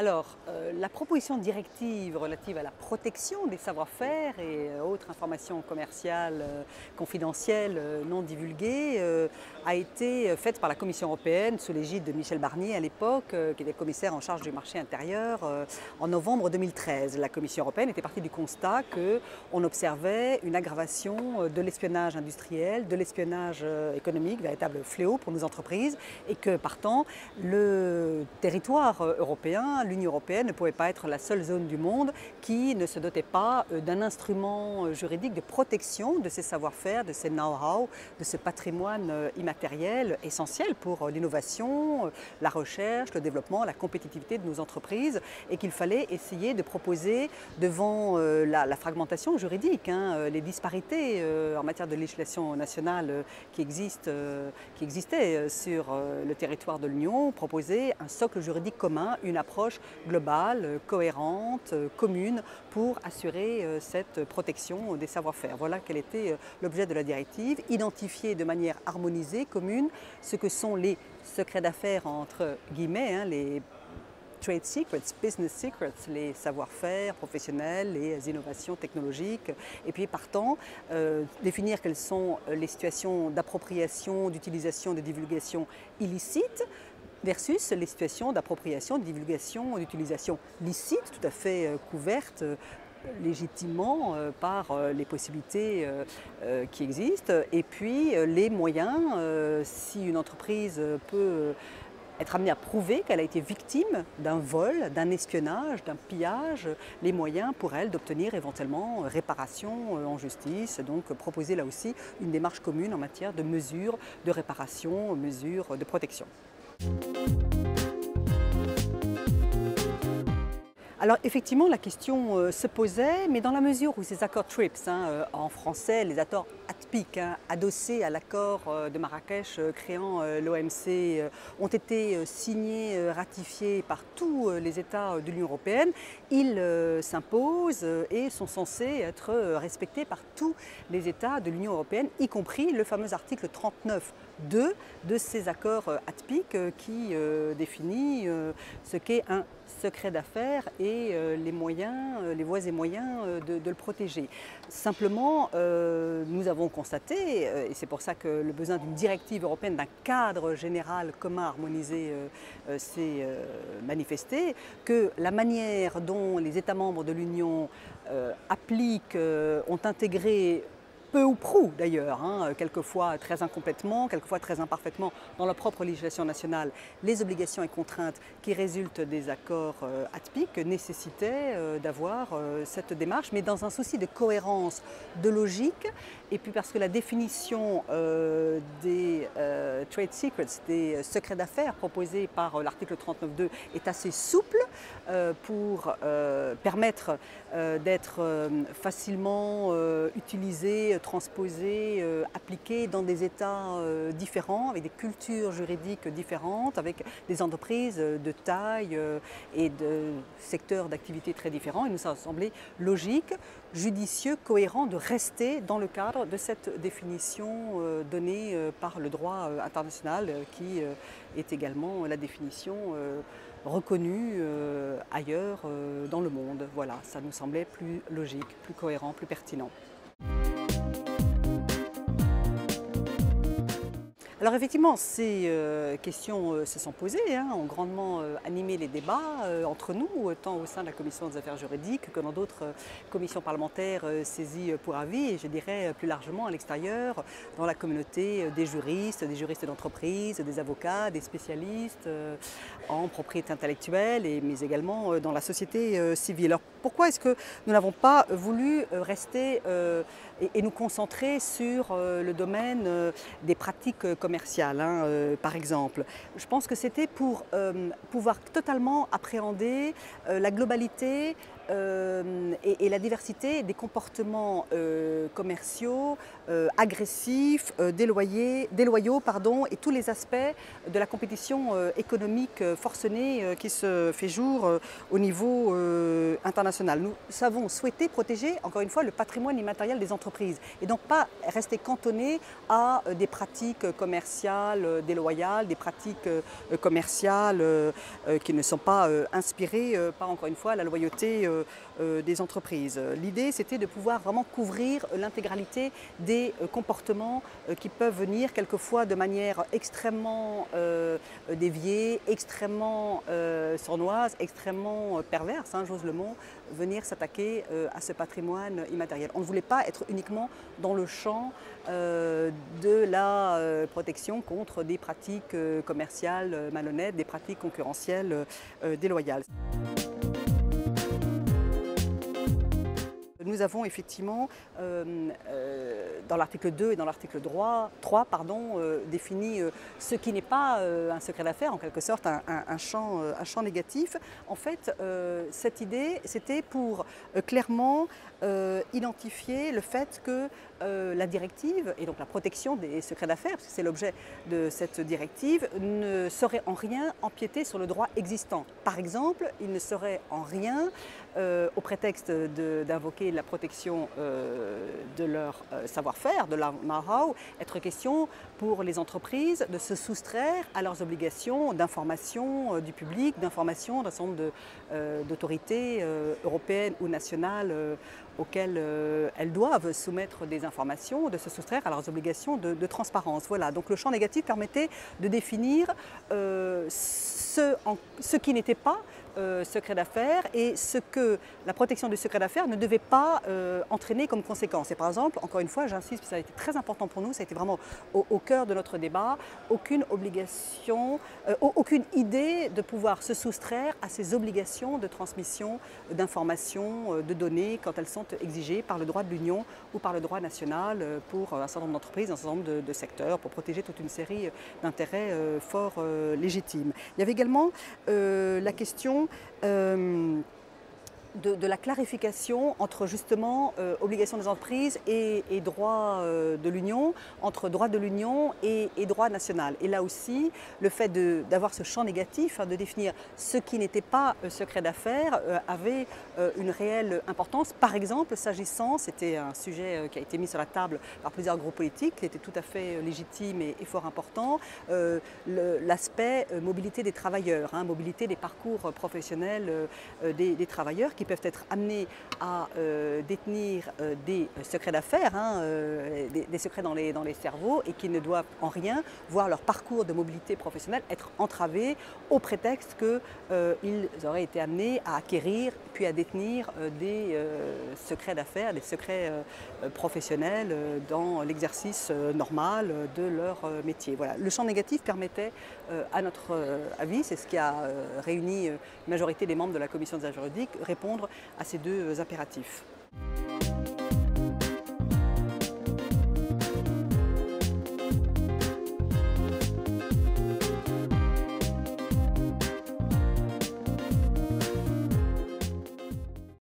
La proposition de directive relative à la protection des savoir-faire et autres informations commerciales confidentielles non divulguées a été faite par la Commission européenne sous l'égide de Michel Barnier à l'époque, qui était commissaire en charge du marché intérieur, en novembre 2013. La Commission européenne était partie du constat qu'on observait une aggravation de l'espionnage industriel, de l'espionnage économique, véritable fléau pour nos entreprises, et que partant, le territoire européen, l'Union européenne ne pouvait pas être la seule zone du monde qui ne se dotait pas d'un instrument juridique de protection de ces savoir-faire, de ces know-how, de ce patrimoine immatériel essentiel pour l'innovation, la recherche, le développement, la compétitivité de nos entreprises, et qu'il fallait essayer de proposer devant la fragmentation juridique, les disparités en matière de législation nationale qui existaient sur le territoire de l'Union, proposer un socle juridique commun, une approche globale, cohérente, commune pour assurer cette protection des savoir-faire. Voilà quel était l'objet de la directive, identifier de manière harmonisée, commune, ce que sont les secrets d'affaires entre guillemets, les trade secrets, business secrets, les savoir-faire professionnels, les innovations technologiques, et puis partant, définir quelles sont les situations d'appropriation, d'utilisation, de divulgation illicite versus les situations d'appropriation, de divulgation, d'utilisation licite, tout à fait couvertes légitimement par les possibilités qui existent, et puis les moyens, si une entreprise peut être amenée à prouver qu'elle a été victime d'un vol, d'un espionnage, d'un pillage, les moyens pour elle d'obtenir éventuellement réparation en justice, donc proposer là aussi une démarche commune en matière de mesures de réparation, mesures de protection. Alors effectivement, la question se posait, mais dans la mesure où ces accords TRIPS, en français les accords ATPIC, adossés à l'accord de Marrakech créant l'OMC, ont été signés, ratifiés par tous les États de l'Union européenne, ils s'imposent et sont censés être respectés par tous les États de l'Union européenne, y compris le fameux article 39.2 de ces accords ATPIC qui définit ce qu'est un secret d'affaires et les moyens, les voies et moyens de le protéger. Simplement, nous avons constaté, et c'est pour ça que le besoin d'une directive européenne, d'un cadre général commun harmonisé s'est manifesté, que la manière dont les États membres de l'Union appliquent, ont intégré peu ou prou d'ailleurs, quelquefois très incomplètement, quelquefois très imparfaitement dans leur propre législation nationale, les obligations et contraintes qui résultent des accords ATPIC nécessitaient d'avoir cette démarche, mais dans un souci de cohérence, de logique, et puis parce que la définition des trade secrets, des secrets d'affaires proposés par l'article 39.2 est assez souple pour permettre d'être facilement utilisé, transposé, appliqué dans des États différents, avec des cultures juridiques différentes, avec des entreprises de taille et de secteurs d'activité très différents. Il nous a semblé logique, judicieux, cohérent de rester dans le cadre de cette définition donnée par le droit international qui est également la définition reconnue ailleurs dans le monde. Voilà, ça nous semblait plus logique, plus cohérent, plus pertinent. Alors effectivement, ces questions se sont posées, ont grandement animé les débats entre nous, tant au sein de la Commission des affaires juridiques que dans d'autres commissions parlementaires saisies pour avis, et je dirais plus largement à l'extérieur, dans la communauté des juristes d'entreprise, des avocats, des spécialistes en propriété intellectuelle, mais également dans la société civile. Alors pourquoi est-ce que nous n'avons pas voulu rester et nous concentrer sur le domaine des pratiques commerciales, par exemple? Je pense que c'était pour pouvoir totalement appréhender la globalité et la diversité des comportements commerciaux agressifs, déloyaux, et tous les aspects de la compétition économique forcenée qui se fait jour au niveau international. nationale. Nous avons souhaité protéger, encore une fois, le patrimoine immatériel des entreprises et donc pas rester cantonné à des pratiques commerciales déloyales, des pratiques commerciales qui ne sont pas inspirées par, encore une fois, la loyauté des entreprises. L'idée, c'était de pouvoir vraiment couvrir l'intégralité des comportements qui peuvent venir quelquefois de manière extrêmement déviée, extrêmement sournoise, extrêmement perverse, hein, j'ose le mot, venir s'attaquer à ce patrimoine immatériel. On ne voulait pas être uniquement dans le champ de la protection contre des pratiques commerciales malhonnêtes, des pratiques concurrentielles déloyales. Nous avons effectivement, dans l'article 2 et dans l'article 3, défini ce qui n'est pas un secret d'affaires, en quelque sorte un champ négatif. En fait, cette idée, c'était pour clairement identifier le fait que la directive, et donc la protection des secrets d'affaires, parce que c'est l'objet de cette directive, ne saurait en rien empiéter sur le droit existant. Par exemple, il ne saurait en rien, au prétexte d'invoquer la protection de leur savoir-faire, de leur know-how, être question pour les entreprises de se soustraire à leurs obligations d'information du public, d'information d'un certain nombre d'autorités européennes ou nationales auxquelles elles doivent soumettre des informations, de se soustraire à leurs obligations de transparence. Voilà, donc le champ négatif permettait de définir ce qui n'était pas secret d'affaires et ce que la protection du secret d'affaires ne devait pas entraîner comme conséquence. Et par exemple, encore une fois, j'insiste, ça a été très important pour nous, ça a été vraiment au cœur de notre débat, aucune obligation, aucune idée de pouvoir se soustraire à ces obligations de transmission d'informations, de données quand elles sont exigées par le droit de l'Union ou par le droit national pour un certain nombre d'entreprises, un certain nombre de secteurs, pour protéger toute une série d'intérêts fort légitimes. Il y avait également la question de la clarification entre justement obligations des entreprises et droit de l'Union, entre droit de l'Union et droit national. Et là aussi, le fait d'avoir ce champ négatif, hein, de définir ce qui n'était pas secret d'affaires, avait une réelle importance. Par exemple, s'agissant, c'était un sujet qui a été mis sur la table par plusieurs groupes politiques, qui était tout à fait légitime et fort important, l'aspect mobilité des travailleurs, hein, mobilité des parcours professionnels des travailleurs qui peuvent être amenés à détenir des secrets d'affaires, hein, des secrets dans les cerveaux et qui ne doivent en rien voir leur parcours de mobilité professionnelle être entravé au prétexte qu'ils auraient été amenés à acquérir puis à détenir des secrets d'affaires, des secrets professionnels dans l'exercice normal de leur métier. Voilà. Le champ négatif permettait, à notre avis, c'est ce qui a réuni une majorité des membres de la commission des affaires juridiques, répondre à ces deux impératifs.